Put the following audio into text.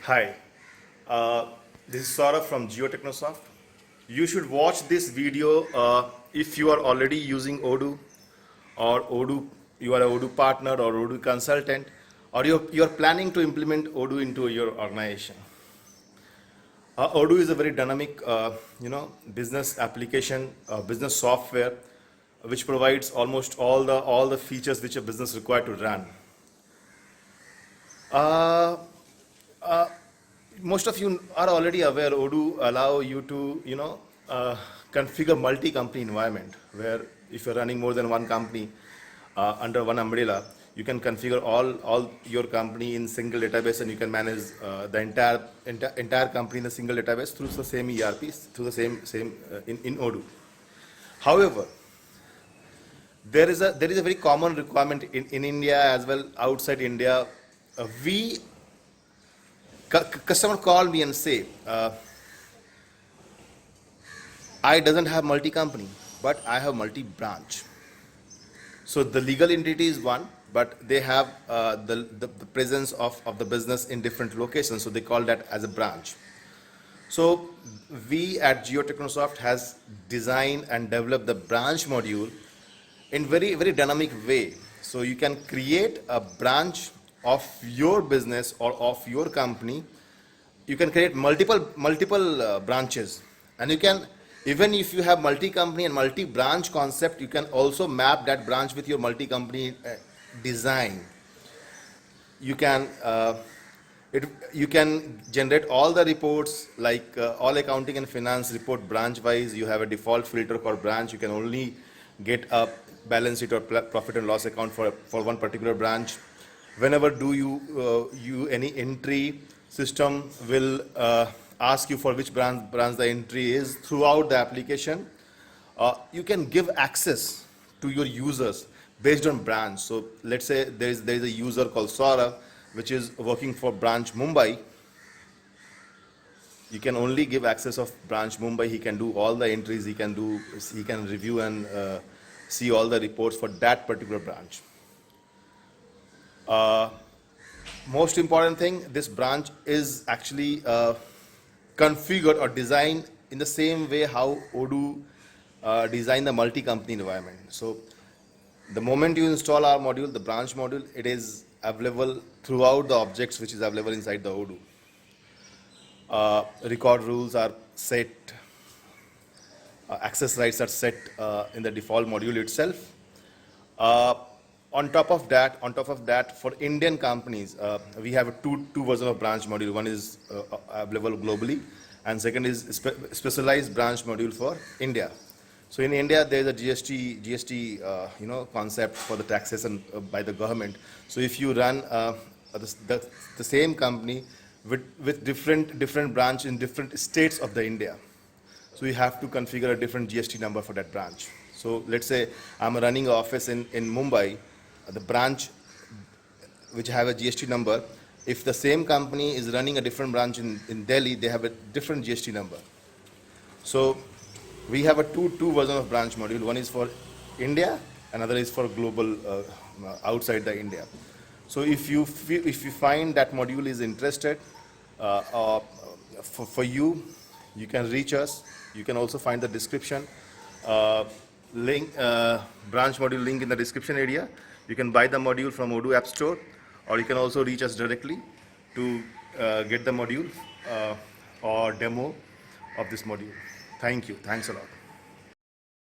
Hi, this is Saurabh from GeoTechnosoft. You should watch this video if you are already using Odoo, or Odoo, you are a Odoo partner or Odoo consultant, or you're planning to implement Odoo into your organization. Odoo is a very dynamic, business application, business software, which provides almost all the features which a business required to run. Uh, uh, Most of you are already aware Odoo allow you to, configure multi-company environment where if you're running more than one company under one umbrella, you can configure all your company in single database, and you can manage the entire company in a single database through the same ERP, through the same in Odoo. However, there is a very common requirement in India as well outside India. We Customer call me and say, I doesn't have multi-company, but I have multi-branch. So the legal entity is one, but they have the presence of the business in different locations, so they call that as a branch. So we at GeoTechnosoft has designed and developed the branch module in very dynamic way. So you can create a branch of your business or of your company. You can create multiple branches, and you can, even if you have multi-company and multi-branch concept, you can also map that branch with your multi-company design. You can you can generate all the reports, like all accounting and finance report branch wise. You have a default filter for branch. You can only get a balance sheet or profit and loss account for one particular branch. Whenever do you any entry, system will ask you for which branch the entry is throughout the application. You can give access to your users based on branch. So let's say there is a user called Saurabh which is working for branch Mumbai. You can only give access of branch Mumbai. He can do all the entries. He can review and see all the reports for that particular branch. Most important thing, this branch is actually configured or designed in the same way how Odoo designed the multi-company environment. So the moment you install our module, the branch module, it is available throughout the objects which is available inside the Odoo. Record rules are set, access rights are set in the default module itself. On top of that, for Indian companies, we have two versions of branch module. One is available globally, and second is specialized branch module for India. So in India, there is a GST concept for the taxation by the government. So if you run the same company with different branch in different states of the India, so you have to configure a different GST number for that branch. So let's say I'm running an office in Mumbai, the branch which have a GST number. If the same company is running a different branch in Delhi, they have a different GST number. So we have a two version of branch module. One is for India, another is for global outside the India. So if you find that module is interested for you, you can reach us. You can also find the description link, branch module link in the description area. You can buy the module from Odoo App Store, or you can also reach us directly to get the module or demo of this module. Thank you. Thanks a lot.